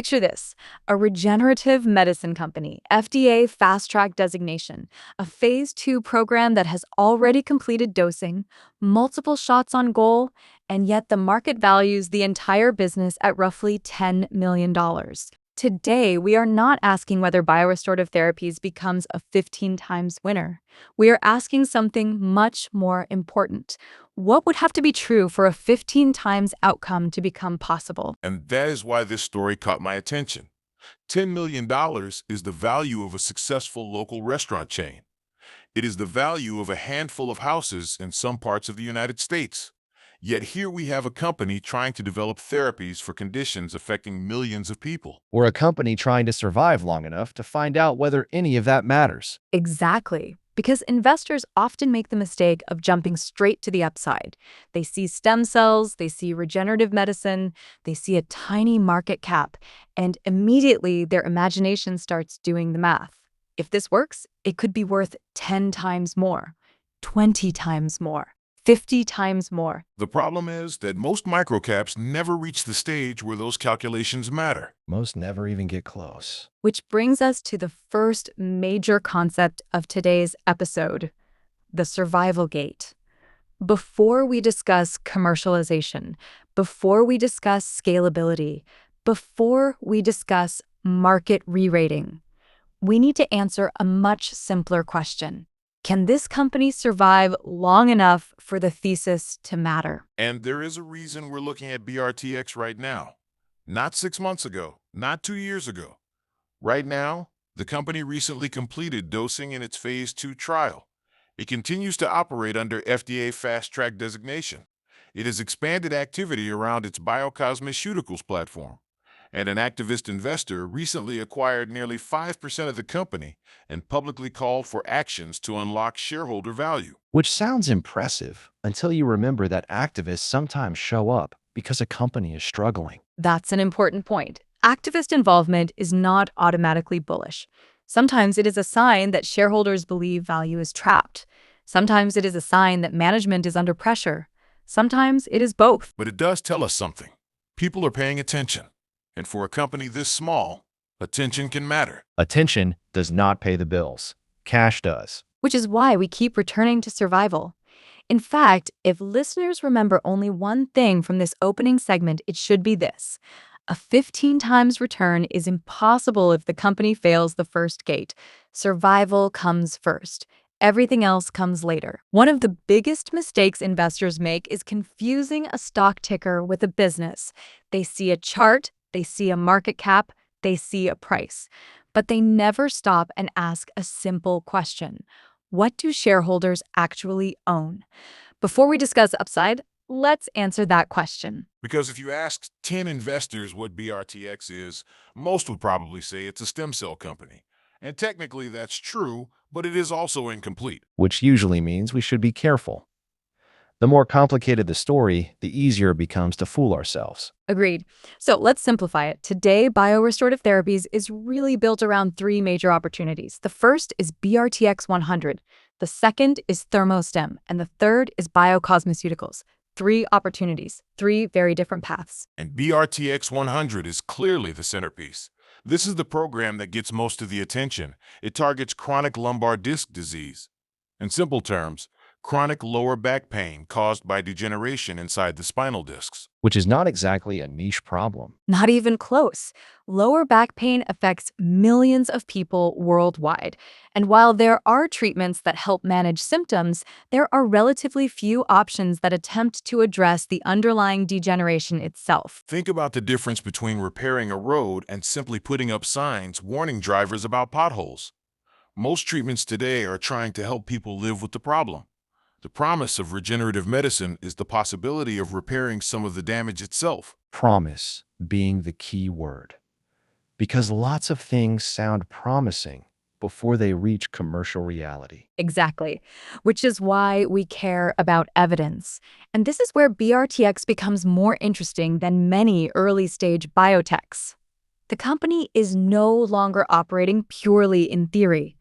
Picture this, a regenerative medicine company, FDA fast-track designation, a phase 2 program that has already completed dosing, multiple shots on goal, and yet the market values the entire business at roughly $10 million. Today, we are not asking whether BioRestorative Therapies becomes a 15 times winner. We are asking something much more important. What would have to be true for a 15 times outcome to become possible? And that is why this story caught my attention. $10 million is the value of a successful local restaurant chain. It is the value of a handful of houses in some parts of the United States. Yet here we have a company trying to develop therapies for conditions affecting millions of people. Or a company trying to survive long enough to find out whether any of that matters. Exactly. Because investors often make the mistake of jumping straight to the upside. They see stem cells, they see regenerative medicine, they see a tiny market cap, and immediately their imagination starts doing the math. If this works, it could be worth 10 times more, 20 times more, 50 times more. The problem is that most microcaps never reach the stage where those calculations matter. Most never even get close. Which brings us to the first major concept of today's episode, the survival gate. Before we discuss commercialization, before we discuss scalability, before we discuss market re-rating, we need to answer a much simpler question. Can this company survive long enough for the thesis to matter? And there is a reason we're looking at BRTX right now. Not 6 months ago, not 2 years ago. Right now, the company recently completed dosing in its phase 2 trial. It continues to operate under FDA fast-track designation. It has expanded activity around its bio-cosmeceuticals platform. And an activist investor recently acquired nearly 5% of the company and publicly called for actions to unlock shareholder value. Which sounds impressive until you remember that activists sometimes show up because a company is struggling. That's an important point. Activist involvement is not automatically bullish. Sometimes it is a sign that shareholders believe value is trapped. Sometimes it is a sign that management is under pressure. Sometimes it is both. But it does tell us something. People are paying attention. And for a company this small, attention can matter. Attention does not pay the bills. Cash does. Which is why we keep returning to survival. In fact, if listeners remember only one thing from this opening segment, it should be this. A 15 times return is impossible if the company fails the first gate. Survival comes first. Everything else comes later. One of the biggest mistakes investors make is confusing a stock ticker with a business. They see a chart, they see a market cap, they see a price. But they never stop and ask a simple question. What do shareholders actually own? Before we discuss upside, let's answer that question. Because if you ask 10 investors what BRTX is, most would probably say it's a stem cell company. And technically that's true, but it is also incomplete. Which usually means we should be careful. The more complicated the story, the easier it becomes to fool ourselves. Agreed. So let's simplify it. Today, BioRestorative Therapies is really built around 3 major opportunities. The first is BRTX 100. The second is ThermoStem. And the third is bio-cosmeceuticals. 3 opportunities, 3 very different paths. And BRTX 100 is clearly the centerpiece. This is the program that gets most of the attention. It targets chronic lumbar disc disease. In simple terms, chronic lower back pain caused by degeneration inside the spinal discs. Which is not exactly a niche problem. Not even close. Lower back pain affects millions of people worldwide. And while there are treatments that help manage symptoms, there are relatively few options that attempt to address the underlying degeneration itself. Think about the difference between repairing a road and simply putting up signs warning drivers about potholes. Most treatments today are trying to help people live with the problem. The promise of regenerative medicine is the possibility of repairing some of the damage itself. Promise being the key word. Because lots of things sound promising before they reach commercial reality. Exactly, which is why we care about evidence. And this is where BRTX becomes more interesting than many early-stage biotechs. The company is no longer operating purely in theory.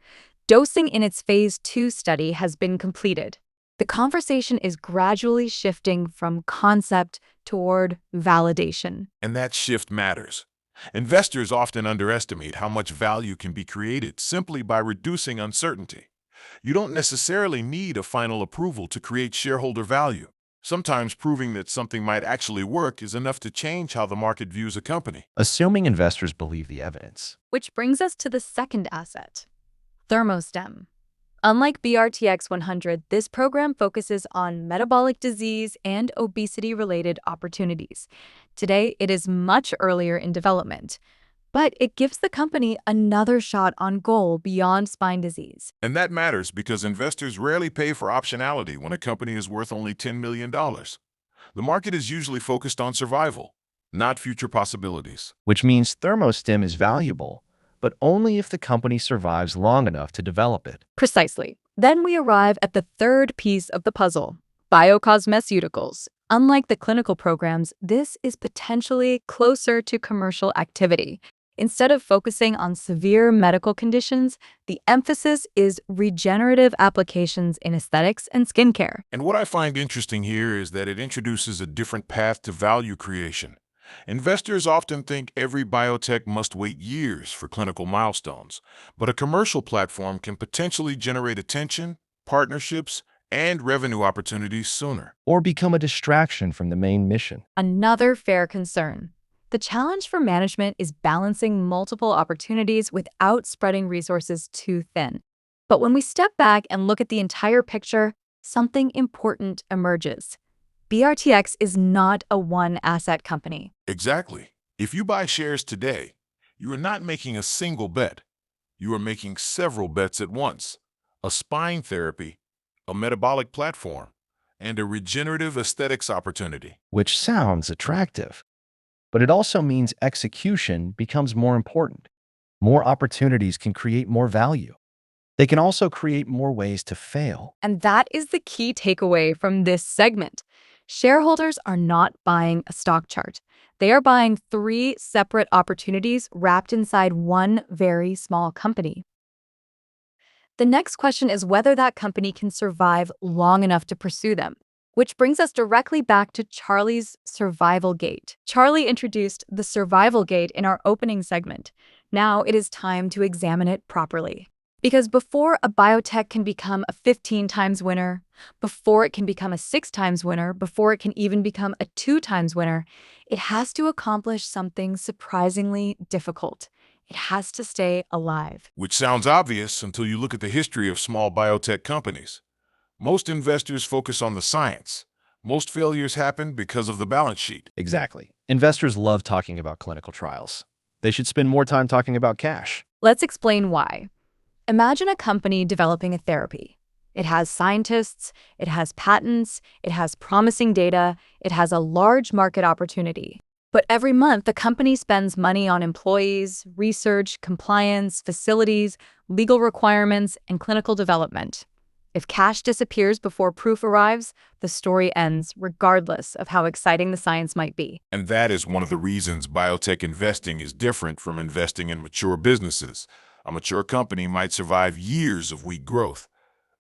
Dosing in its phase 2 study has been completed. The conversation is gradually shifting from concept toward validation. And that shift matters. Investors often underestimate how much value can be created simply by reducing uncertainty. You don't necessarily need a final approval to create shareholder value. Sometimes proving that something might actually work is enough to change how the market views a company. Assuming investors believe the evidence. Which brings us to the second asset, ThermoStem. Unlike BRTX 100, this program focuses on metabolic disease and obesity-related opportunities. Today, it is much earlier in development, but it gives the company another shot on goal beyond spine disease. And that matters because investors rarely pay for optionality when a company is worth only $10 million. The market is usually focused on survival, not future possibilities. Which means ThermoStem is valuable, but only if the company survives long enough to develop it. Precisely. Then we arrive at the third piece of the puzzle, bio-cosmeceuticals. Unlike the clinical programs, this is potentially closer to commercial activity. Instead of focusing on severe medical conditions, the emphasis is regenerative applications in aesthetics and skincare. And what I find interesting here is that it introduces a different path to value creation. Investors often think every biotech must wait years for clinical milestones, but a commercial platform can potentially generate attention, partnerships, and revenue opportunities sooner. Or become a distraction from the main mission. Another fair concern. The challenge for management is balancing multiple opportunities without spreading resources too thin. But when we step back and look at the entire picture, something important emerges. BRTX is not a one-asset company. Exactly. If you buy shares today, you are not making a single bet. You are making several bets at once. A spine therapy, a metabolic platform, and a regenerative aesthetics opportunity. Which sounds attractive. But it also means execution becomes more important. More opportunities can create more value. They can also create more ways to fail. And that is the key takeaway from this segment. Shareholders are not buying a stock chart. They are buying three separate opportunities wrapped inside one very small company. The next question is whether that company can survive long enough to pursue them, which brings us directly back to Charlie's survival gate. Charlie introduced the survival gate in our opening segment. Now it is time to examine it properly. Because before a biotech can become a 15 times winner, before it can become a 6 times winner, before it can even become a 2 times winner, it has to accomplish something surprisingly difficult. It has to stay alive. Which sounds obvious until you look at the history of small biotech companies. Most investors focus on the science. Most failures happen because of the balance sheet. Exactly. Investors love talking about clinical trials. They should spend more time talking about cash. Let's explain why. Imagine a company developing a therapy. It has scientists, it has patents, it has promising data, it has a large market opportunity. But every month, the company spends money on employees, research, compliance, facilities, legal requirements, and clinical development. If cash disappears before proof arrives, the story ends, regardless of how exciting the science might be. And that is one of the reasons biotech investing is different from investing in mature businesses. A mature company might survive years of weak growth.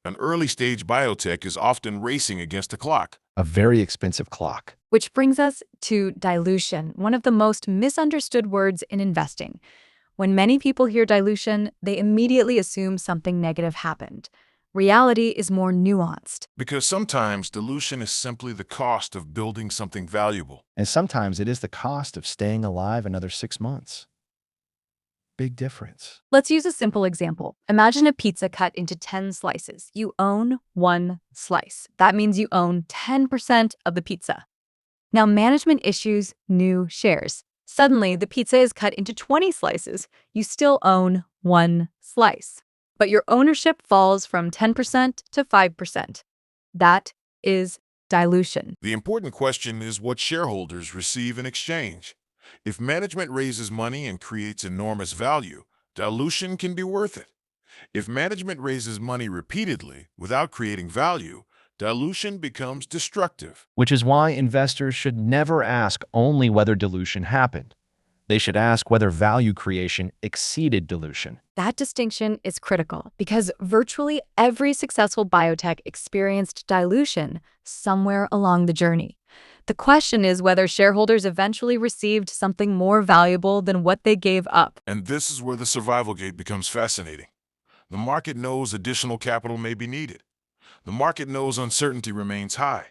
An early-stage biotech is often racing against the clock. A very expensive clock. Which brings us to dilution, one of the most misunderstood words in investing. When many people hear dilution, they immediately assume something negative happened. Reality is more nuanced. Because sometimes dilution is simply the cost of building something valuable. And sometimes it is the cost of staying alive another 6 months. Big difference. Let's use a simple example. Imagine a pizza cut into 10 slices. You own one slice. That means you own 10% of the pizza. Now management issues new shares. Suddenly, the pizza is cut into 20 slices. You still own one slice. But your ownership falls from 10% to 5%. That is dilution. The important question is what shareholders receive in exchange. If management raises money and creates enormous value, dilution can be worth it. If management raises money repeatedly without creating value, dilution becomes destructive. Which is why investors should never ask only whether dilution happened. They should ask whether value creation exceeded dilution. That distinction is critical because virtually every successful biotech experienced dilution somewhere along the journey. The question is whether shareholders eventually received something more valuable than what they gave up. And this is where the survival gate becomes fascinating. The market knows additional capital may be needed. The market knows uncertainty remains high.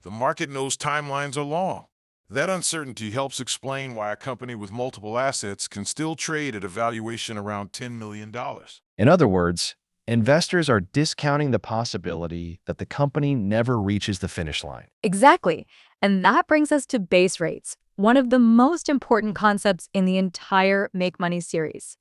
The market knows timelines are long. That uncertainty helps explain why a company with multiple assets can still trade at a valuation around $10 million. In other words, investors are discounting the possibility that the company never reaches the finish line. Exactly. And that brings us to base rates, one of the most important concepts in the entire Make Money series.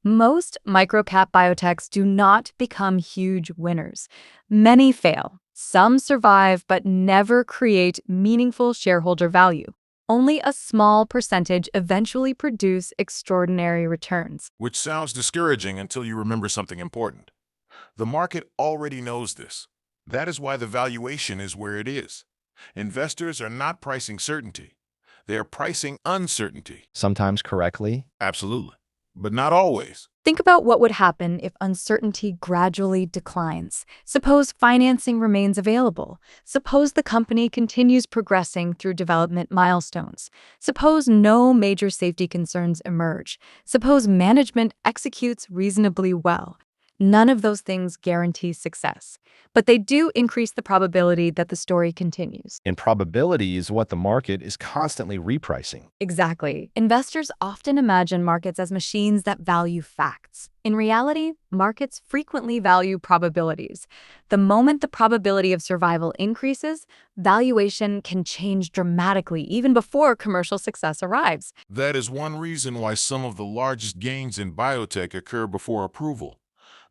Most microcap biotechs do not become huge winners. Many fail. Some survive but never create meaningful shareholder value. Only a small percentage eventually produce extraordinary returns. Which sounds discouraging until you remember something important. The market already knows this. That is why the valuation is where it is. Investors are not pricing certainty. They are pricing uncertainty. Sometimes correctly. Absolutely. But not always. Think about what would happen if uncertainty gradually declines. Suppose financing remains available. Suppose the company continues progressing through development milestones. Suppose no major safety concerns emerge. Suppose management executes reasonably well. None of those things guarantee success, but they do increase the probability that the story continues. And probability is what the market is constantly repricing. Exactly. Investors often imagine markets as machines that value facts. In reality, markets frequently value probabilities. The moment the probability of survival increases, valuation can change dramatically even before commercial success arrives. That is one reason why some of the largest gains in biotech occur before approval.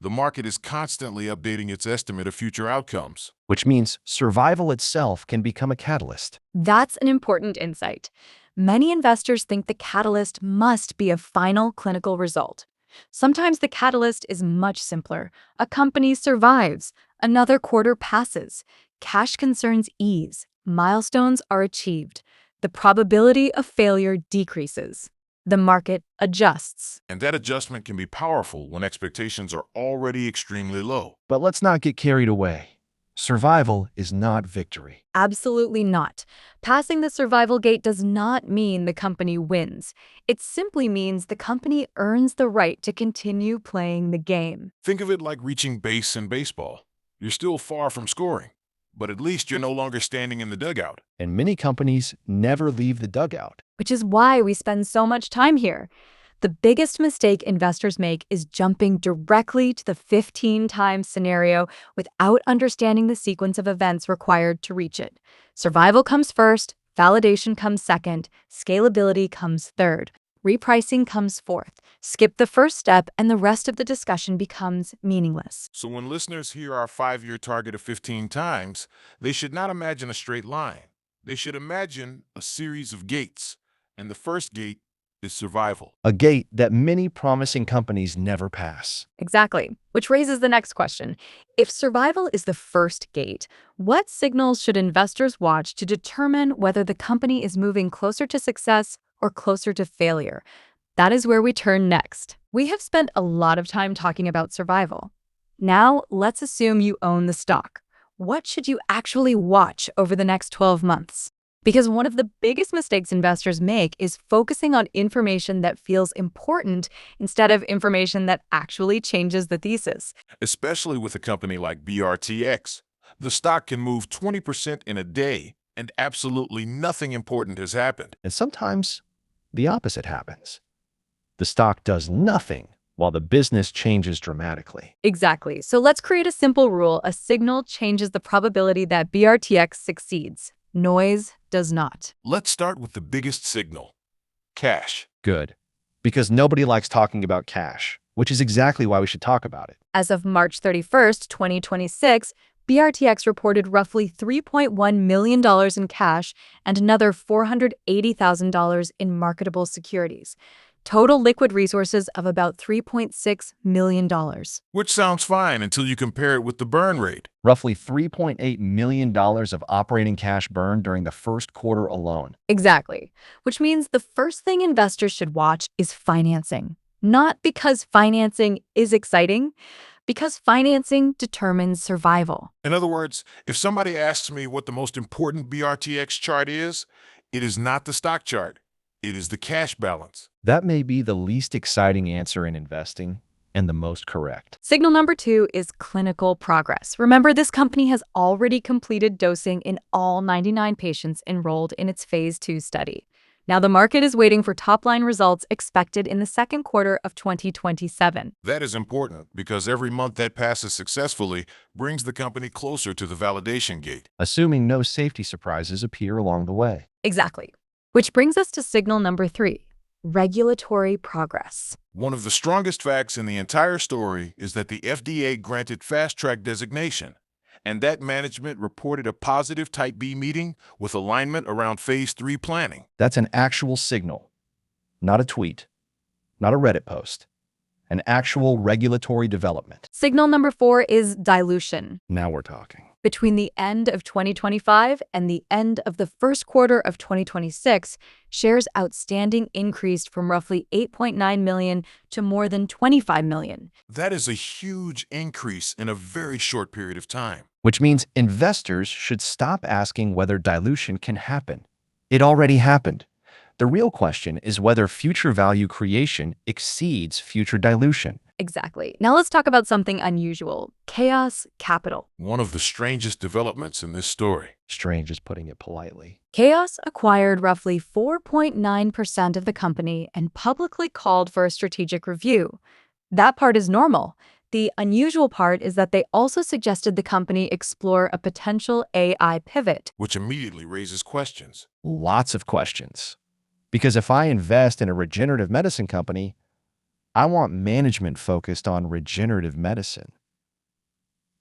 The market is constantly updating its estimate of future outcomes. Which means survival itself can become a catalyst. That's an important insight. Many investors think the catalyst must be a final clinical result. Sometimes the catalyst is much simpler. A company survives, another quarter passes, cash concerns ease, milestones are achieved, the probability of failure decreases. The market adjusts. And that adjustment can be powerful when expectations are already extremely low. But let's not get carried away. Survival is not victory. Absolutely not. Passing the survival gate does not mean the company wins. It simply means the company earns the right to continue playing the game. Think of it like reaching base in baseball. You're still far from scoring, but at least you're no longer standing in the dugout. And many companies never leave the dugout. Which is why we spend so much time here. The biggest mistake investors make is jumping directly to the 15-time scenario without understanding the sequence of events required to reach it. Survival comes first, validation comes second, scalability comes third, repricing comes fourth. Skip the first step and the rest of the discussion becomes meaningless. So when listeners hear our 5-year target of 15 times, they should not imagine a straight line. They should imagine a series of gates. And the first gate is survival. A gate that many promising companies never pass. Exactly. Which raises the next question. If survival is the first gate, what signals should investors watch to determine whether the company is moving closer to success or closer to failure? That is where we turn next. We have spent a lot of time talking about survival. Now, let's assume you own the stock. What should you actually watch over the next 12 months? Because one of the biggest mistakes investors make is focusing on information that feels important instead of information that actually changes the thesis. Especially with a company like BRTX. The stock can move 20% in a day, and absolutely nothing important has happened. And sometimes the opposite happens. The stock does nothing while the business changes dramatically. Exactly. So let's create a simple rule. A signal changes the probability that BRTX succeeds. Noise does not. Let's start with the biggest signal: cash. Good. Because nobody likes talking about cash, which is exactly why we should talk about it. As of March 31st, 2026, BRTX reported roughly $3.1 million in cash and another $480,000 in marketable securities. Total liquid resources of about $3.6 million. Which sounds fine until you compare it with the burn rate. Roughly $3.8 million of operating cash burn during the first quarter alone. Exactly. Which means the first thing investors should watch is financing. Not because financing is exciting, because financing determines survival. In other words, if somebody asks me what the most important BRTX chart is, it is not the stock chart. It is the cash balance. That may be the least exciting answer in investing and the most correct. Signal number 2 is clinical progress. Remember, this company has already completed dosing in all 99 patients enrolled in its phase 2 study. Now the market is waiting for top-line results expected in the second quarter of 2027. That is important because every month that passes successfully brings the company closer to the validation gate. Assuming no safety surprises appear along the way. Exactly. Which brings us to signal number 3, regulatory progress. One of the strongest facts in the entire story is that the FDA granted fast-track designation, and that management reported a positive Type B meeting with alignment around phase 3 planning. That's an actual signal, not a tweet, not a Reddit post, an actual regulatory development. Signal number 4 is dilution. Now we're talking. Between the end of 2025 and the end of the first quarter of 2026, shares outstanding increased from roughly 8.9 million to more than 25 million. That is a huge increase in a very short period of time. Which means investors should stop asking whether dilution can happen. It already happened. The real question is whether future value creation exceeds future dilution. Exactly. Now let's talk about something unusual, Chaos Capital. One of the strangest developments in this story. Strange is putting it politely. Chaos acquired roughly 4.9% of the company and publicly called for a strategic review. That part is normal. The unusual part is that they also suggested the company explore a potential AI pivot. Which immediately raises questions. Lots of questions. Because if I invest in a regenerative medicine company, I want management focused on regenerative medicine,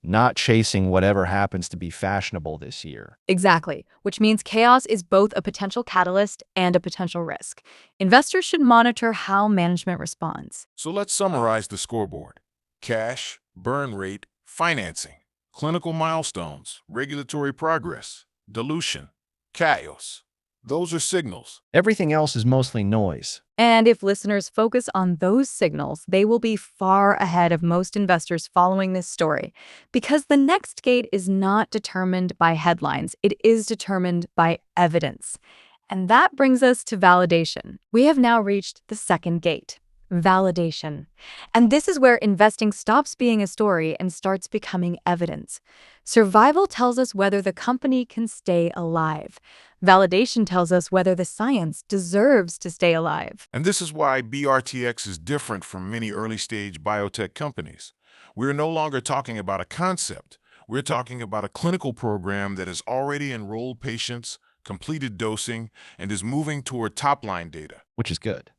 not chasing whatever happens to be fashionable this year. Exactly, which means chaos is both a potential catalyst and a potential risk. Investors should monitor how management responds. So let's summarize the scoreboard. Cash, burn rate, financing, clinical milestones, regulatory progress, dilution, chaos. Those are signals. Everything else is mostly noise. And if listeners focus on those signals, they will be far ahead of most investors following this story. Because the next gate is not determined by headlines, it is determined by evidence. And that brings us to validation. We have now reached the second gate, validation. And this is where investing stops being a story and starts becoming evidence. Survival tells us whether the company can stay alive. Validation tells us whether the science deserves to stay alive. And this is why BRTX is different from many early-stage biotech companies. We're no longer talking about a concept. We're talking about a clinical program that has already enrolled patients, completed dosing, and is moving toward top-line data. Which is good.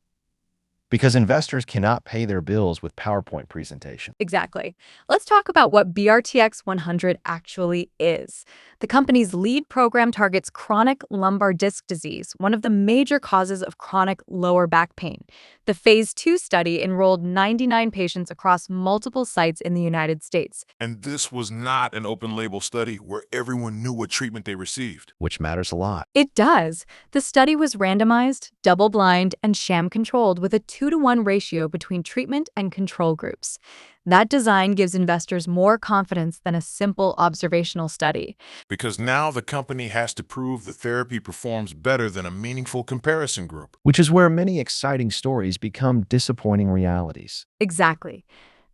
Because investors cannot pay their bills with PowerPoint presentation. Exactly. Let's talk about what BRTX 100 actually is. The company's lead program targets chronic lumbar disc disease, one of the major causes of chronic lower back pain. The phase 2 study enrolled 99 patients across multiple sites in the United States. And this was not an open-label study where everyone knew what treatment they received. Which matters a lot. It does. The study was randomized, double-blind, and sham-controlled with a 2-to-1 ratio between treatment and control groups. That design gives investors more confidence than a simple observational study. Because now the company has to prove the therapy performs better than a meaningful comparison group. Which is where many exciting stories become disappointing realities. Exactly.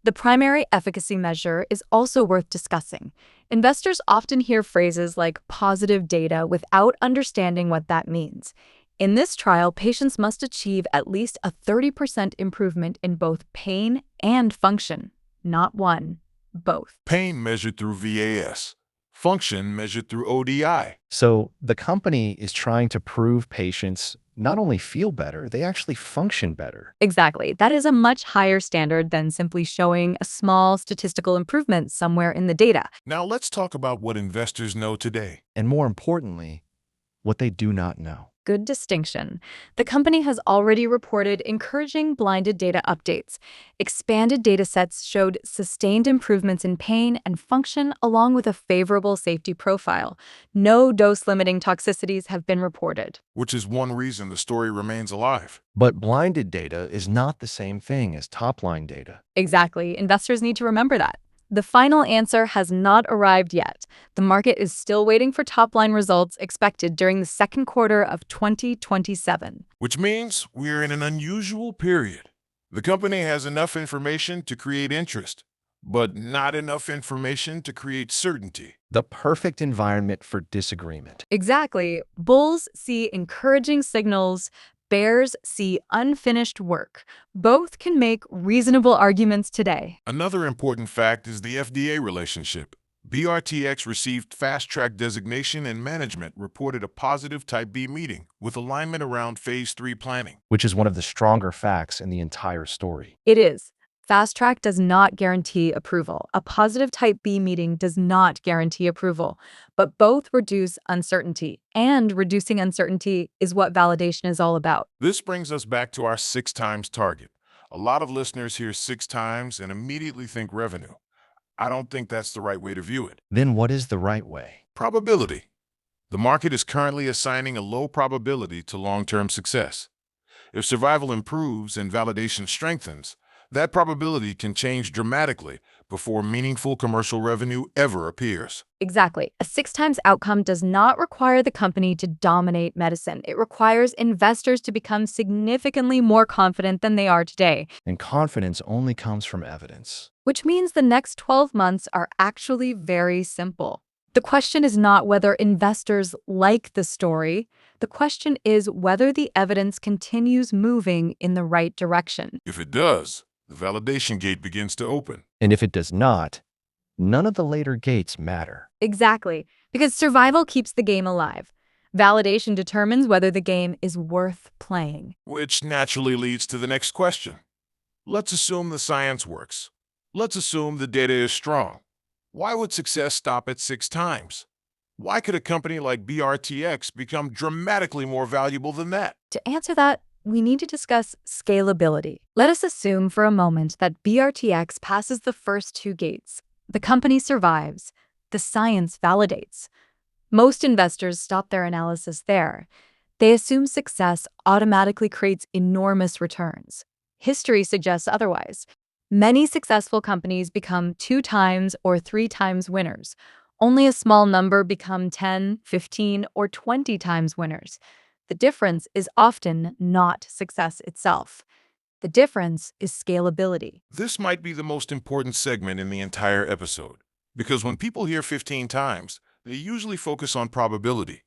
The primary efficacy measure is also worth discussing. Investors often hear phrases like positive data without understanding what that means. In this trial, patients must achieve at least a 30% improvement in both pain and function. Not one, both. Pain measured through VAS, function measured through ODI. So the company is trying to prove patients not only feel better, they actually function better. Exactly. That is a much higher standard than simply showing a small statistical improvement somewhere in the data. Now let's talk about what investors know today. And more importantly, what they do not know. good distinction. The company has already reported encouraging blinded data updates. Expanded datasets showed sustained improvements in pain and function along with a favorable safety profile. No dose-limiting toxicities have been reported. Which is one reason the story remains alive. But blinded data is not the same thing as top-line data. Exactly. Investors need to remember that. The final answer has not arrived yet. The market is still waiting for top-line results expected during the second quarter of 2027. Which means we're in an unusual period. The company has enough information to create interest, but not enough information to create certainty. The perfect environment for disagreement. Exactly. Bulls see encouraging signals. Bears see unfinished work. Both can make reasonable arguments today. Another important fact is the FDA relationship. BRTX received fast-track designation and management reported a positive Type B meeting with alignment around Phase 3 planning. Which is one of the stronger facts in the entire story. It is. Fast track does not guarantee approval. A positive Type B meeting does not guarantee approval, but both reduce uncertainty, and reducing uncertainty is what validation is all about. This brings us back to our 6 times target. A lot of listeners hear 6 times and immediately think revenue. I don't think that's the right way to view it. Then what is the right way? Probability. The market is currently assigning a low probability to long-term success. If survival improves and validation strengthens, that probability can change dramatically before meaningful commercial revenue ever appears. Exactly. A 6 times outcome does not require the company to dominate medicine. It requires investors to become significantly more confident than they are today. And confidence only comes from evidence. Which means the next 12 months are actually very simple. The question is not whether investors like the story. The question is whether the evidence continues moving in the right direction. If it does, the validation gate begins to open. And if it does not, none of the later gates matter. Exactly, because survival keeps the game alive. Validation determines whether the game is worth playing. Which naturally leads to the next question. Let's assume the science works. Let's assume the data is strong. Why would success stop at 6 times? Why could a company like BRTX become dramatically more valuable than that? To answer that, we need to discuss scalability. Let us assume for a moment that BRTX passes the first 2 gates. The company survives. The science validates. Most investors stop their analysis there. They assume success automatically creates enormous returns. History suggests otherwise. Many successful companies become 2 times or 3 times winners. Only a small number become 10, 15, or 20 times winners. The difference is often not success itself. The difference is scalability. This might be the most important segment in the entire episode, because when people hear 15 times, they usually focus on probability.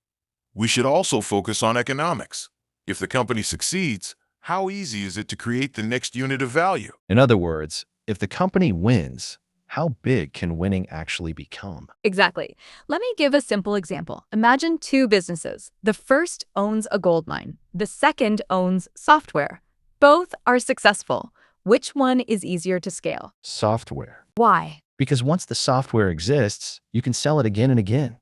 We should also focus on economics. If the company succeeds, how easy is it to create the next unit of value? In other words, if the company wins, how big can winning actually become? Exactly. Let me give a simple example. Imagine 2 businesses. The first owns a gold mine. The second owns software. Both are successful. Which one is easier to scale? Software. Why? Because once the software exists, you can sell it again and again.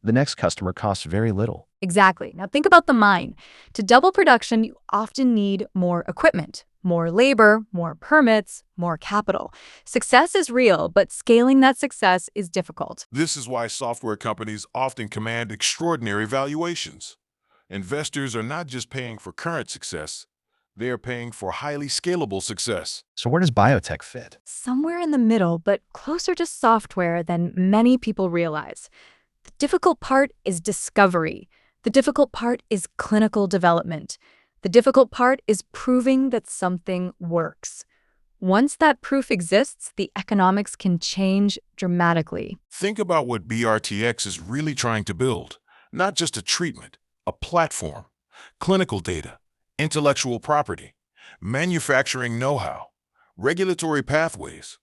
The next customer costs very little. Exactly. Now think about the mine. To double production, you often need more equipment, more labor, more permits, more capital. Success is real, but scaling that success is difficult. This is why software companies often command extraordinary valuations. Investors are not just paying for current success, they are paying for highly scalable success. So where does biotech fit? Somewhere in the middle, but closer to software than many people realize. The difficult part is discovery. The difficult part is clinical development. The difficult part is proving that something works. Once that proof exists, the economics can change dramatically. Think about what BRTX is really trying to build. Not just a treatment, a platform, clinical data, intellectual property, manufacturing know-how, regulatory pathways.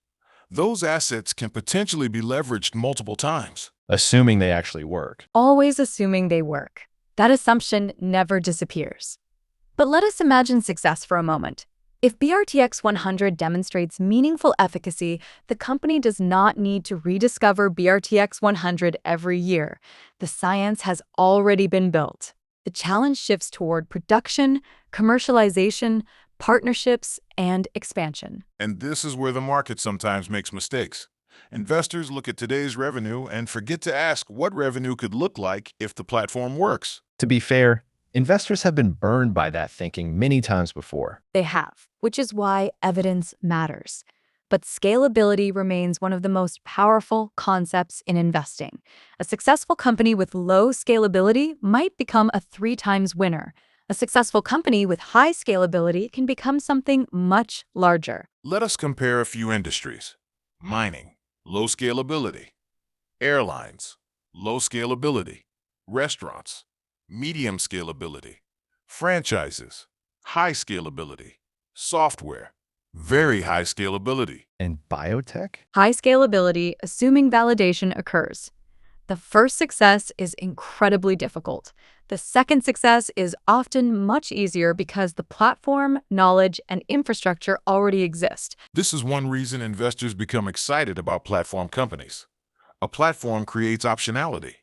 Those assets can potentially be leveraged multiple times. Assuming they actually work. Always assuming they work. That assumption never disappears. But let us imagine success for a moment. If BRTX 100 demonstrates meaningful efficacy, the company does not need to rediscover BRTX 100 every year. The science has already been built. The challenge shifts toward production, commercialization, partnerships, and expansion. And this is where the market sometimes makes mistakes. Investors look at today's revenue and forget to ask what revenue could look like if the platform works. To be fair, investors have been burned by that thinking many times before. They have, which is why evidence matters. But scalability remains one of the most powerful concepts in investing. A successful company with low scalability might become a 3 times winner. A successful company with high scalability can become something much larger. Let us compare a few industries. Mining, low scalability. Airlines, low scalability. Restaurants, medium scalability. Franchises, high scalability. Software, very high scalability. And biotech? High scalability, assuming validation occurs. The first success is incredibly difficult. The second success is often much easier because the platform, knowledge, and infrastructure already exist. This is one reason investors become excited about platform companies. A platform creates optionality.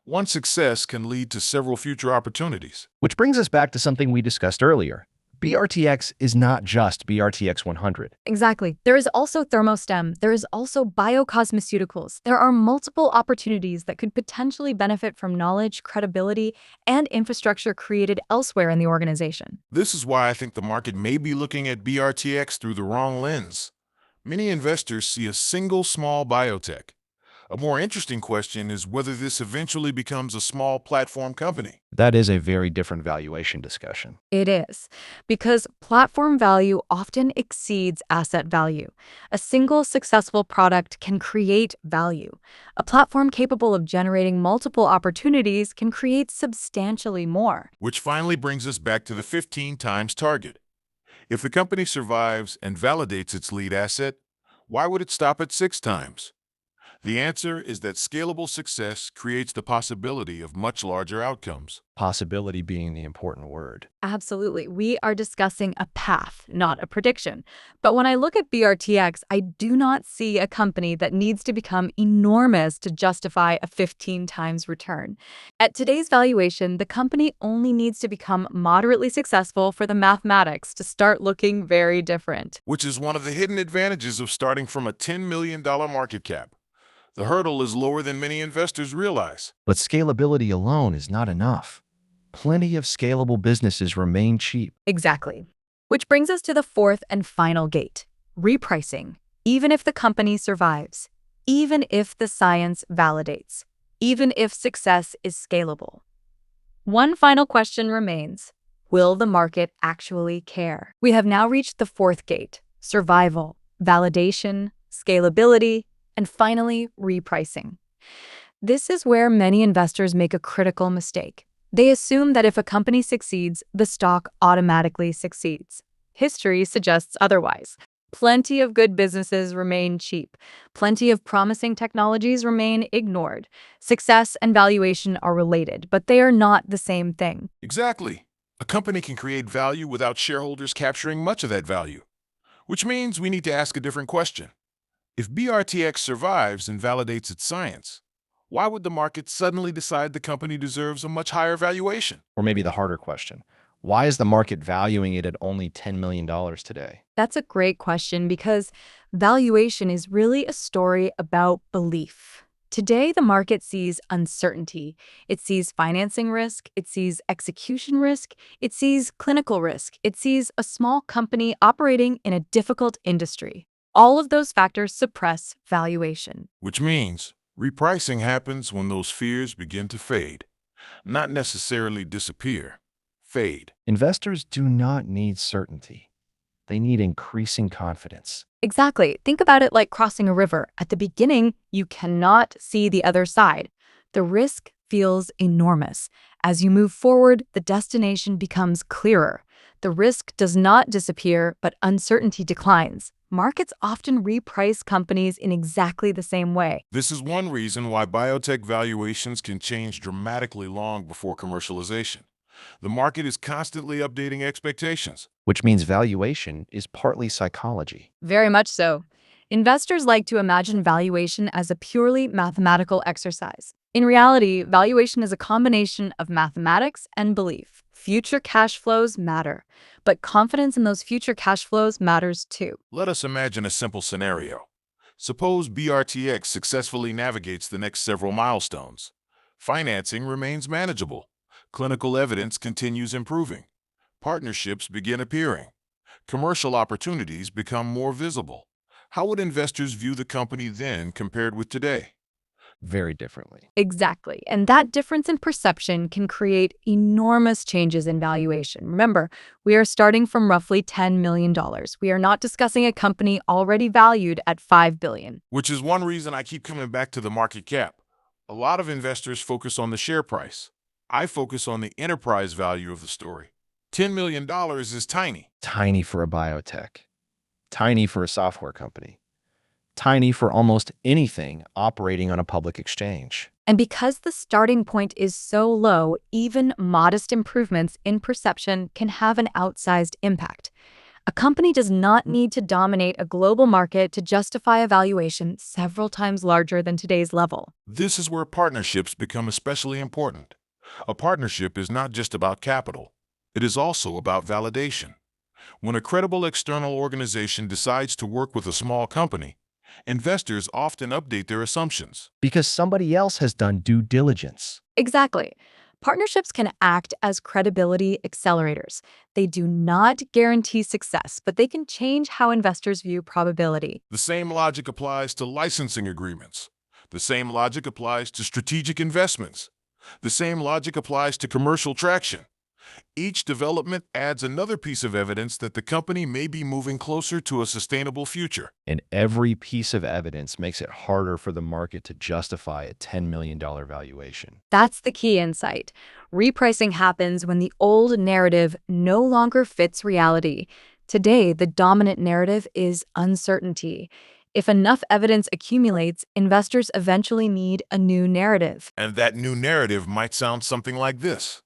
One success can lead to several future opportunities. Which brings us back to something we discussed earlier. BRTX is not just BRTX 100. Exactly. There is also thermostem. There is also bio-cosmeceuticals. There are multiple opportunities that could potentially benefit from knowledge, credibility, and infrastructure created elsewhere in the organization. This is why I think the market may be looking at BRTX through the wrong lens. Many investors see a single small biotech. A more interesting question is whether this eventually becomes a small platform company. That is a very different valuation discussion. It is, because platform value often exceeds asset value. A single successful product can create value. A platform capable of generating multiple opportunities can create substantially more. Which finally brings us back to the 15 times target. If the company survives and validates its lead asset, why would it stop at 6 times? The answer is that scalable success creates the possibility of much larger outcomes. Possibility being the important word. Absolutely. We are discussing a path, not a prediction. But when I look at BRTX, I do not see a company that needs to become enormous to justify a 15 times return. At today's valuation, the company only needs to become moderately successful for the mathematics to start looking very different. Which is one of the hidden advantages of starting from a $10 million market cap. The hurdle is lower than many investors realize. But scalability alone is not enough. Plenty of scalable businesses remain cheap. Exactly. Which brings us to the fourth and final gate, repricing. Even if the company survives, even if the science validates, even if success is scalable. One final question remains. Will the market actually care? We have now reached the fourth gate, survival, validation, scalability, and finally, repricing. This is where many investors make a critical mistake. They assume that if a company succeeds, the stock automatically succeeds. History suggests otherwise. Plenty of good businesses remain cheap. Plenty of promising technologies remain ignored. Success and valuation are related, but they are not the same thing. Exactly. A company can create value without shareholders capturing much of that value. Which means we need to ask a different question. If BRTX survives and validates its science, why would the market suddenly decide the company deserves a much higher valuation? Or maybe the harder question. Why is the market valuing it at only $10 million today? That's a great question because valuation is really a story about belief. Today, the market sees uncertainty. It sees financing risk. It sees execution risk. It sees clinical risk. It sees a small company operating in a difficult industry. All of those factors suppress valuation. Which means repricing happens when those fears begin to fade. Not necessarily disappear, fade. Investors do not need certainty. They need increasing confidence. Exactly. Think about it like crossing a river. At the beginning, you cannot see the other side. The risk feels enormous. As you move forward, the destination becomes clearer. The risk does not disappear, but uncertainty declines. Markets often reprice companies in exactly the same way. This is one reason why biotech valuations can change dramatically long before commercialization. The market is constantly updating expectations. Which means valuation is partly psychology. Very much so. Investors like to imagine valuation as a purely mathematical exercise. In reality, valuation is a combination of mathematics and belief. Future cash flows matter, but confidence in those future cash flows matters too. Let us imagine a simple scenario. Suppose BRTX successfully navigates the next several milestones. Financing remains manageable. Clinical evidence continues improving. Partnerships begin appearing. Commercial opportunities become more visible. How would investors view the company then compared with today? Very differently. Exactly. And that difference in perception can create enormous changes in valuation. Remember, we are starting from roughly $10 million. We are not discussing a company already valued at $5 billion. Which is one reason I keep coming back to the market cap. A lot of investors focus on the share price. I focus on the enterprise value of the story. $10 million is tiny. Tiny for a biotech. Tiny for a software company. Tiny for almost anything operating on a public exchange. And because the starting point is so low, even modest improvements in perception can have an outsized impact. A company does not need to dominate a global market to justify a valuation several times larger than today's level. This is where partnerships become especially important. A partnership is not just about capital. It is also about validation. When a credible external organization decides to work with a small company, investors often update their assumptions. Because somebody else has done due diligence. Exactly. Partnerships can act as credibility accelerators. They do not guarantee success, but they can change how investors view probability. The same logic applies to licensing agreements. The same logic applies to strategic investments. The same logic applies to commercial traction. Each development adds another piece of evidence that the company may be moving closer to a sustainable future. And every piece of evidence makes it harder for the market to justify a $10 million valuation. That's the key insight. Repricing happens when the old narrative no longer fits reality. Today, the dominant narrative is uncertainty. If enough evidence accumulates, investors eventually need a new narrative. And that new narrative might sound something like this.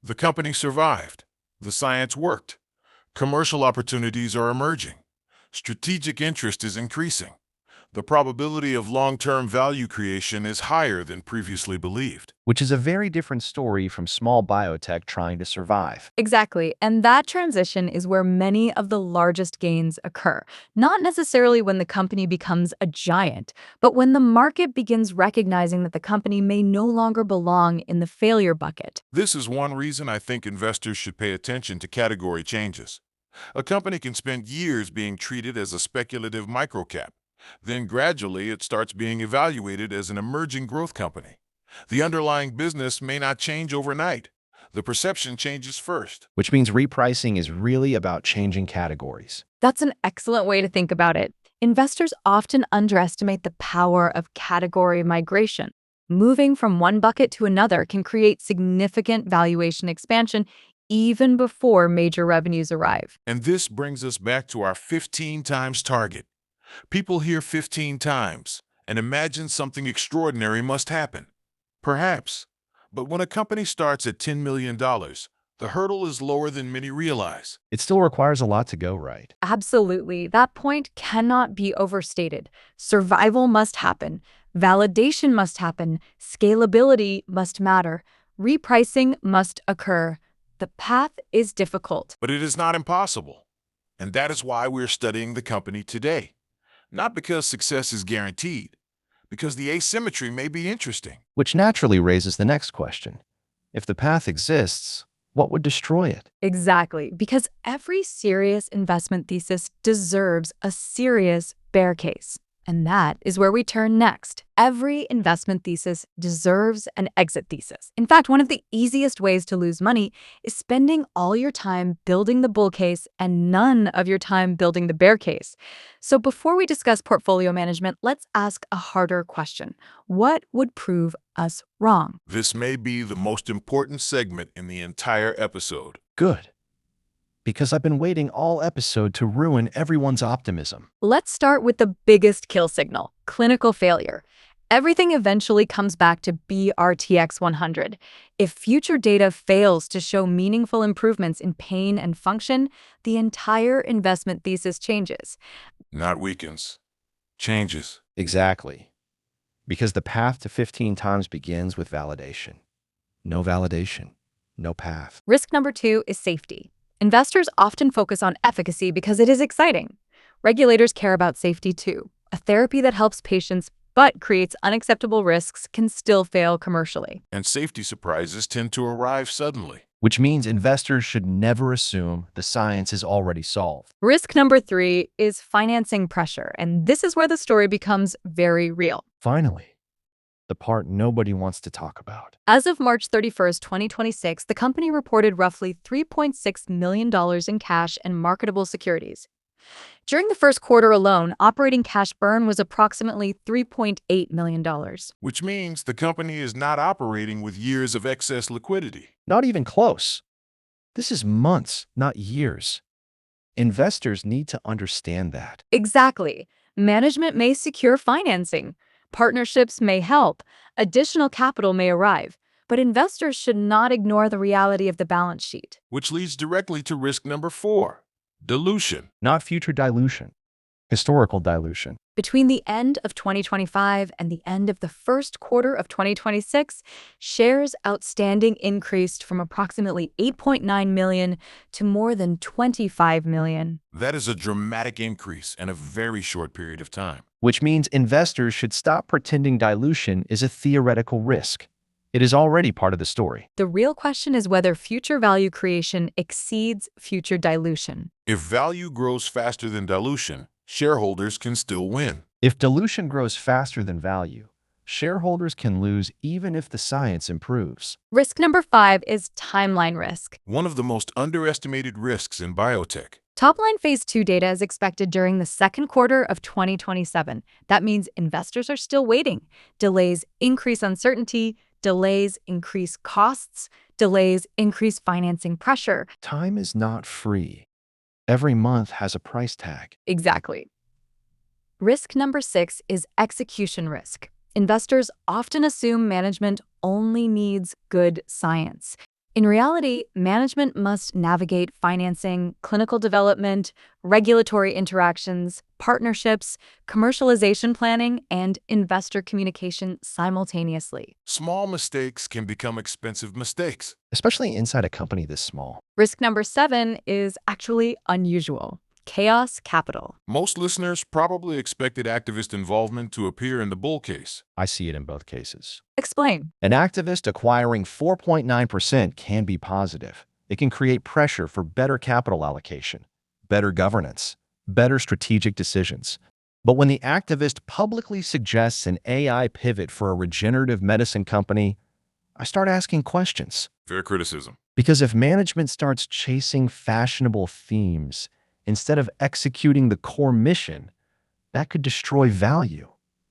The company survived. The science worked. Commercial opportunities are emerging. Strategic interest is increasing. The probability of long-term value creation is higher than previously believed. Which is a very different story from small biotech trying to survive. Exactly, and that transition is where many of the largest gains occur. Not necessarily when the company becomes a giant, but when the market begins recognizing that the company may no longer belong in the failure bucket. This is one reason I think investors should pay attention to category changes. A company can spend years being treated as a speculative microcap. Then gradually it starts being evaluated as an emerging growth company. The underlying business may not change overnight. The perception changes first. Which means repricing is really about changing categories. That's an excellent way to think about it. Investors often underestimate the power of category migration. Moving from one bucket to another can create significant valuation expansion even before major revenues arrive. And this brings us back to our 15 times target. People hear 15 times and imagine something extraordinary must happen. Perhaps. But when a company starts at $10 million, the hurdle is lower than many realize. It still requires a lot to go right. Absolutely. That point cannot be overstated. Survival must happen. Validation must happen. Scalability must matter. Repricing must occur. The path is difficult. But it is not impossible. And that is why we're studying the company today. Not because success is guaranteed, because the asymmetry may be interesting. Which naturally raises the next question. If the path exists, what would destroy it? Exactly, because every serious investment thesis deserves a serious bear case. And that is where we turn next. Every investment thesis deserves an exit thesis. In fact, one of the easiest ways to lose money is spending all your time building the bull case and none of your time building the bear case. So before we discuss portfolio management, let's ask a harder question. What would prove us wrong? This may be the most important segment in the entire episode. Good. Because I've been waiting all episode to ruin everyone's optimism. Let's start with the biggest kill signal, clinical failure. Everything eventually comes back to BRTX 100. If future data fails to show meaningful improvements in pain and function, the entire investment thesis changes. Not weakens. Changes. Exactly. Because the path to 15 times begins with validation. No validation, no path. Risk number 2 is safety. Investors often focus on efficacy because it is exciting. Regulators care about safety too. A therapy that helps patients but creates unacceptable risks can still fail commercially. And safety surprises tend to arrive suddenly. Which means investors should never assume the science is already solved. Risk number 3 is financing pressure, and this is where the story becomes very real. Finally, the part nobody wants to talk about. As of March 31st, 2026, the company reported roughly $3.6 million in cash and marketable securities. During the first quarter alone, operating cash burn was approximately $3.8 million. Which means the company is not operating with years of excess liquidity. Not even close. This is months, not years. Investors need to understand that. Exactly. Management may secure financing. Partnerships may help. Additional capital may arrive. But investors should not ignore the reality of the balance sheet. Which leads directly to risk number 4, dilution. Not future dilution, historical dilution. Between the end of 2025 and the end of the first quarter of 2026, shares outstanding increased from approximately 8.9 million to more than 25 million. That is a dramatic increase in a very short period of time. Which means investors should stop pretending dilution is a theoretical risk. It is already part of the story. The real question is whether future value creation exceeds future dilution. If value grows faster than dilution, shareholders can still win. If dilution grows faster than value, shareholders can lose even if the science improves. Risk number 5 is timeline risk. One of the most underestimated risks in biotech. Topline Phase 2 data is expected during the second quarter of 2027. That means investors are still waiting. Delays increase uncertainty. Delays increase costs. Delays increase financing pressure. Time is not free. Every month has a price tag. Exactly. Risk number 6 is execution risk. Investors often assume management only needs good science. In reality, management must navigate financing, clinical development, regulatory interactions, partnerships, commercialization planning, and investor communication simultaneously. Small mistakes can become expensive mistakes. Especially inside a company this small. Risk number 7 is actually unusual. Chaos capital. Most listeners probably expected activist involvement to appear in the bull case. I see it in both cases. Explain. An activist acquiring 4.9% can be positive. It can create pressure for better capital allocation, better governance, better strategic decisions. But when the activist publicly suggests an AI pivot for a regenerative medicine company, I start asking questions. Fair criticism. Because if management starts chasing fashionable themes instead of executing the core mission, that could destroy value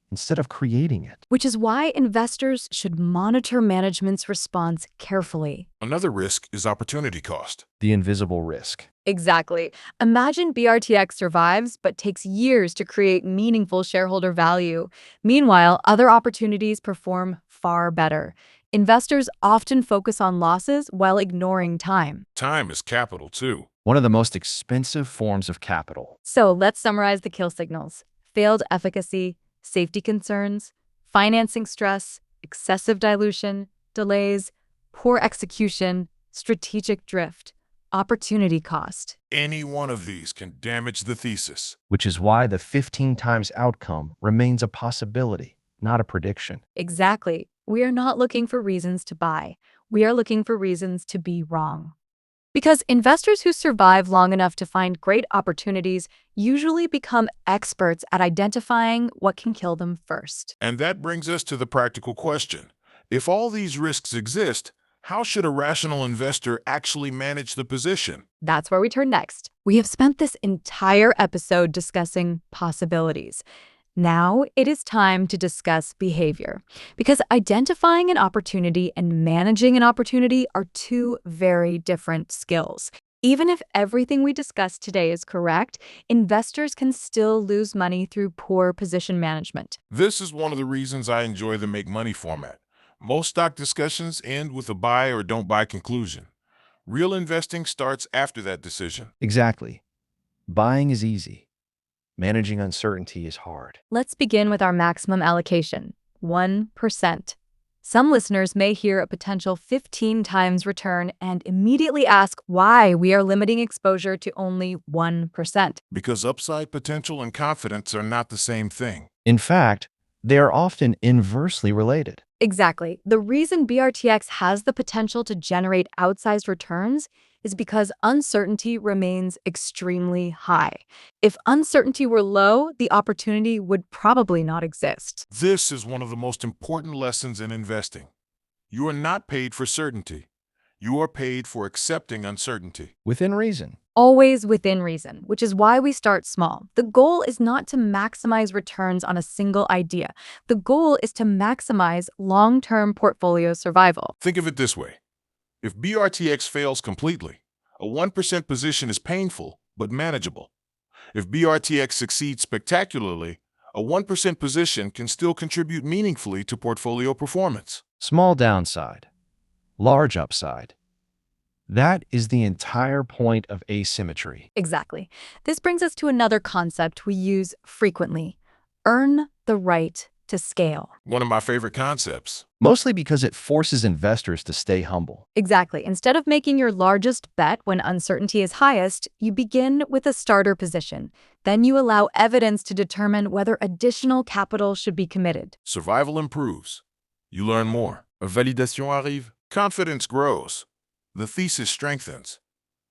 instead of creating it. Which is why investors should monitor management's response carefully. Another risk is opportunity cost. The invisible risk. Exactly. Imagine BRTX survives but takes years to create meaningful shareholder value. Meanwhile, other opportunities perform far better. Investors often focus on losses while ignoring time. Time is capital too. One of the most expensive forms of capital. So let's summarize the kill signals. Failed efficacy, safety concerns, financing stress, excessive dilution, delays, poor execution, strategic drift, opportunity cost. Any one of these can damage the thesis. Which is why the 15 times outcome remains a possibility, not a prediction. Exactly. We are not looking for reasons to buy. We are looking for reasons to be wrong. Because investors who survive long enough to find great opportunities usually become experts at identifying what can kill them first. And that brings us to the practical question. If all these risks exist, how should a rational investor actually manage the position? That's where we turn next. We have spent this entire episode discussing possibilities. Now it is time to discuss behavior, because identifying an opportunity and managing an opportunity are two very different skills. Even if everything we discussed today is correct, investors can still lose money through poor position management. This is one of the reasons I enjoy the make money format. Most stock discussions end with a buy or don't buy conclusion. Real investing starts after that decision. Exactly. Buying is easy. Managing uncertainty is hard. Let's begin with our maximum allocation. 1%. Some listeners may hear a potential 15 times return and immediately ask why we are limiting exposure to only 1%. Because upside potential and confidence are not the same thing. In fact, they are often inversely related. Exactly. The reason BRTX has the potential to generate outsized returns is because uncertainty remains extremely high. If uncertainty were low, the opportunity would probably not exist. This is one of the most important lessons in investing. You are not paid for certainty. You are paid for accepting uncertainty. Within reason. Always within reason, which is why we start small. The goal is not to maximize returns on a single idea. The goal is to maximize long-term portfolio survival. Think of it this way. If BRTX fails completely, a 1% position is painful but manageable. If BRTX succeeds spectacularly, a 1% position can still contribute meaningfully to portfolio performance. Small downside, large upside. That is the entire point of asymmetry. Exactly. This brings us to another concept we use frequently: earn the right to scale. One of my favorite concepts. Mostly because it forces investors to stay humble. Exactly. Instead of making your largest bet when uncertainty is highest, you begin with a starter position. Then you allow evidence to determine whether additional capital should be committed. Survival improves. You learn more. Validation arrive. Confidence grows. The thesis strengthens.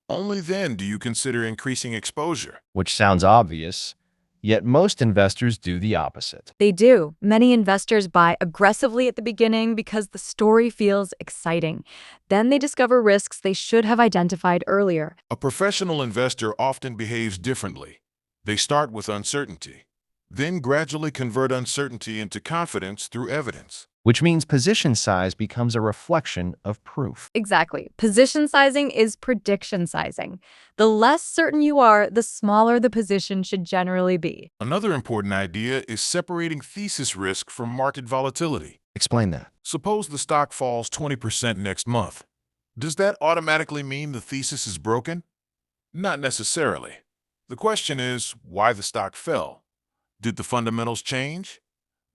Only then do you consider increasing exposure. Which sounds obvious, yet most investors do the opposite. They do. Many investors buy aggressively at the beginning because the story feels exciting. Then they discover risks they should have identified earlier. A professional investor often behaves differently. They start with uncertainty, then gradually convert uncertainty into confidence through evidence. Which means position size becomes a reflection of proof. Exactly. Position sizing is prediction sizing. The less certain you are, the smaller the position should generally be. Another important idea is separating thesis risk from market volatility. Explain that. Suppose the stock falls 20% next month. Does that automatically mean the thesis is broken? Not necessarily. The question is why the stock fell. Did the fundamentals change?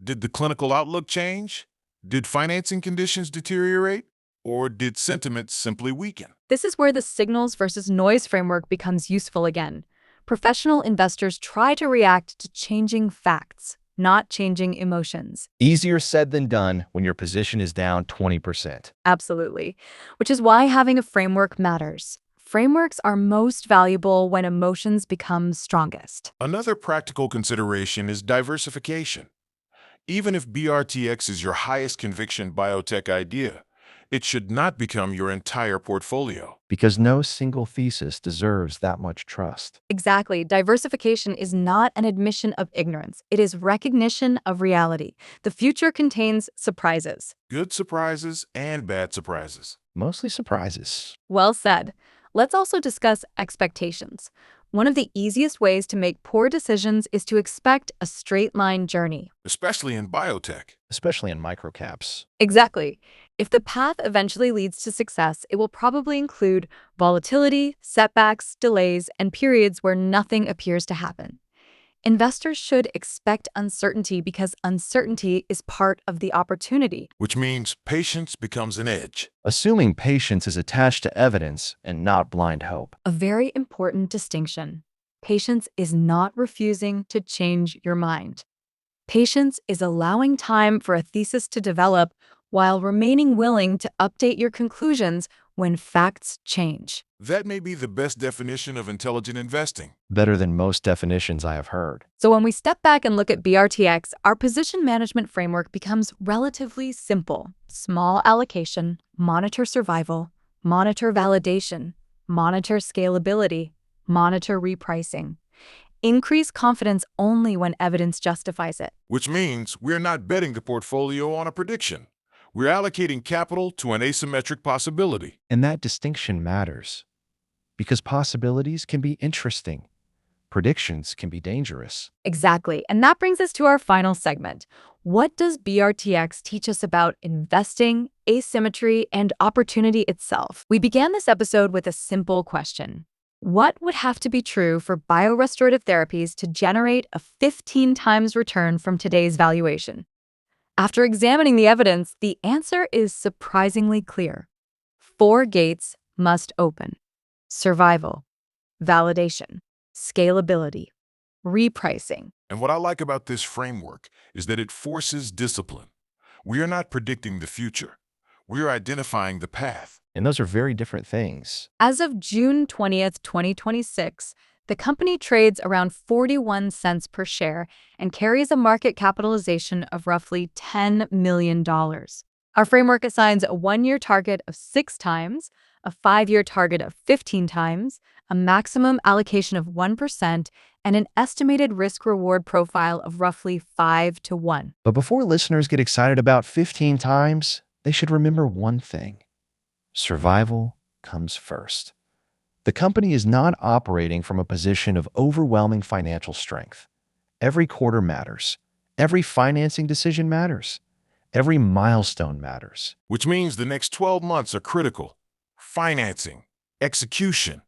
Did the clinical outlook change? Did financing conditions deteriorate? Or did sentiment simply weaken? This is where the signals versus noise framework becomes useful again. Professional investors try to react to changing facts, not changing emotions. Easier said than done when your position is down 20%. Absolutely. Which is why having a framework matters. Frameworks are most valuable when emotions become strongest. Another practical consideration is diversification. Even if BRTX is your highest conviction biotech idea, it should not become your entire portfolio. Because no single thesis deserves that much trust. Exactly. Diversification is not an admission of ignorance. It is recognition of reality. The future contains surprises. Good surprises and bad surprises. Mostly surprises. Well said. Let's also discuss expectations. One of the easiest ways to make poor decisions is to expect a straight-line journey. Especially in biotech. Especially in microcaps. Exactly. If the path eventually leads to success, it will probably include volatility, setbacks, delays, and periods where nothing appears to happen. Investors should expect uncertainty because uncertainty is part of the opportunity. Which means patience becomes an edge. Assuming patience is attached to evidence and not blind hope. A very important distinction. Patience is not refusing to change your mind. Patience is allowing time for a thesis to develop while remaining willing to update your conclusions when facts change. That may be the best definition of intelligent investing. Better than most definitions I have heard. So when we step back and look at BRTX, our position management framework becomes relatively simple. Small allocation, monitor survival, monitor validation, monitor scalability, monitor repricing. Increase confidence only when evidence justifies it. Which means we're not betting the portfolio on a prediction. We're allocating capital to an asymmetric possibility. And that distinction matters. Because possibilities can be interesting. Predictions can be dangerous. Exactly. And that brings us to our final segment. What does BRTX teach us about investing, asymmetry, and opportunity itself? We began this episode with a simple question. What would have to be true for BioRestorative Therapies to generate a 15 times return from today's valuation? After examining the evidence, the answer is surprisingly clear. 4 gates must open: survival, validation, scalability, repricing. And what I like about this framework is that it forces discipline. We are not predicting the future. We are identifying the path. And those are very different things. As of June 20th, 2026, the company trades around 41 cents per share and carries a market capitalization of roughly $10 million. Our framework assigns a 1-year target of 6 times, a 5-year target of 15 times, a maximum allocation of 1%, and an estimated risk-reward profile of roughly 5 to 1. But before listeners get excited about 15 times, they should remember one thing. Survival comes first. The company is not operating from a position of overwhelming financial strength. Every quarter matters. Every financing decision matters. Every milestone matters. Which means the next 12 months are critical. Financing, execution,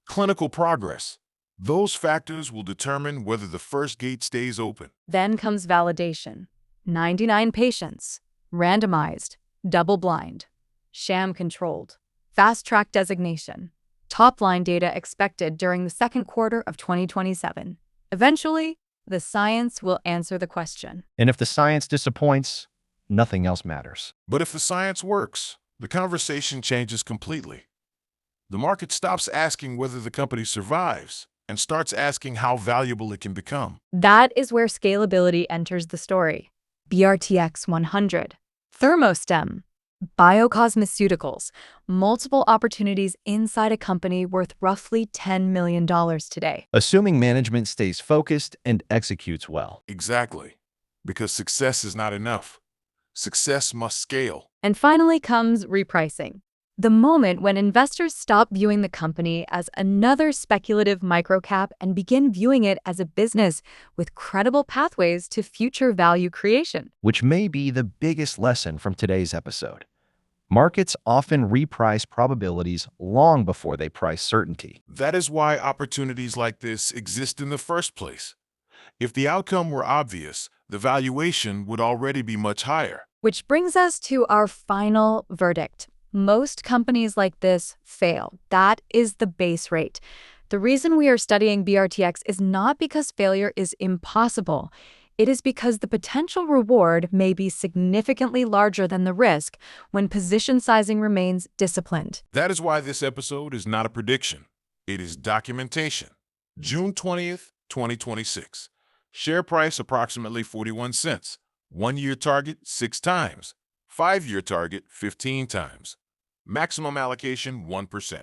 clinical progress. Those factors will determine whether the first gate stays open. Then comes validation. 99 patients, randomized, double-blind, sham-controlled, fast-track designation, top-line data expected during the second quarter of 2027. Eventually, the science will answer the question. And if the science disappoints, nothing else matters. But if the science works, the conversation changes completely. The market stops asking whether the company survives and starts asking how valuable it can become. That is where scalability enters the story. BRTX 100, Thermostem, bio-cosmeceuticals, multiple opportunities inside a company worth roughly $10 million today. Assuming management stays focused and executes well. Exactly. Because success is not enough. Success must scale. And finally comes repricing. The moment when investors stop viewing the company as another speculative microcap and begin viewing it as a business with credible pathways to future value creation. Which may be the biggest lesson from today's episode. Markets often reprice probabilities long before they price certainty. That is why opportunities like this exist in the first place. If the outcome were obvious, the valuation would already be much higher. Which brings us to our final verdict. Most companies like this fail. That is the base rate. The reason we are studying BRTX is not because failure is impossible. It is because the potential reward may be significantly larger than the risk when position sizing remains disciplined. That is why this episode is not a prediction. It is documentation. June 20th, 2026. Share price approximately 41 cents. 1-year target 6 times. 5-year target 15 times. Maximum allocation 1%.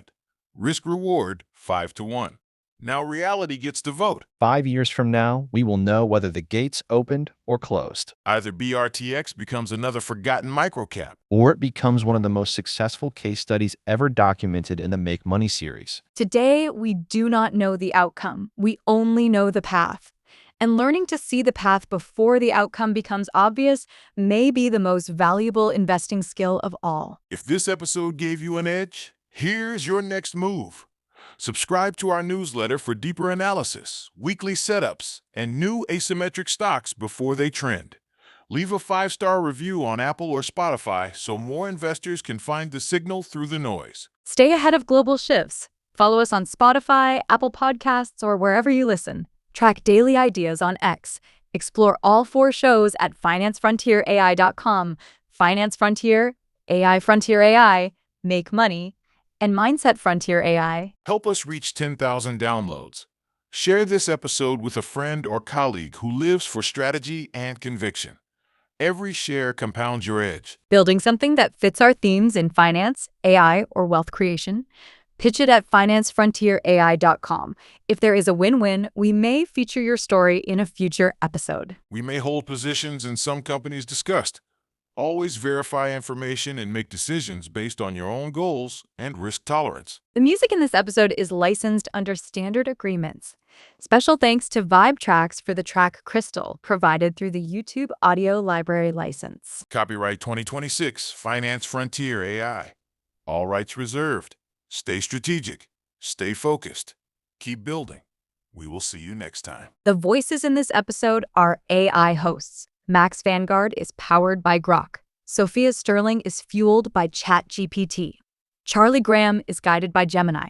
Risk reward 5 to 1. Now reality gets to vote. 5 years from now, we will know whether the gates opened or closed. Either BRTX becomes another forgotten microcap, Or it becomes one of the most successful case studies ever documented in the Make Money series. Today, we do not know the outcome. We only know the path. And learning to see the path before the outcome becomes obvious may be the most valuable investing skill of all. If this episode gave you an edge, here's your next move. Subscribe to our newsletter for deeper analysis, weekly setups, and new asymmetric stocks before they trend. Leave a 5-star review on Apple or Spotify so more investors can find the signal through the noise. Stay ahead of global shifts. Follow us on Spotify, Apple Podcasts, or wherever you listen. Track daily ideas on X. Explore all 4 shows at financefrontierai.com, Finance Frontier, AI Frontier AI, Make Money, and Mindset Frontier AI. Help us reach 10,000 downloads. Share this episode with a friend or colleague who lives for strategy and conviction. Every share compounds your edge. Building something that fits our themes in finance, AI, or wealth creation? Pitch it at financefrontierai.com. If there is a win-win, we may feature your story in a future episode. We may hold positions in some companies discussed. Always verify information and make decisions based on your own goals and risk tolerance. The music in this episode is licensed under standard agreements. Special thanks to Vibe Tracks for the track Crystal, provided through the YouTube Audio Library license. Copyright 2026, Finance Frontier AI. All rights reserved. Stay strategic. Stay focused. Keep building. We will see you next time. The voices in this episode are AI hosts. Max Vanguard is powered by Grok. Sophia Sterling is fueled by ChatGPT. Charlie Graham is guided by Gemini.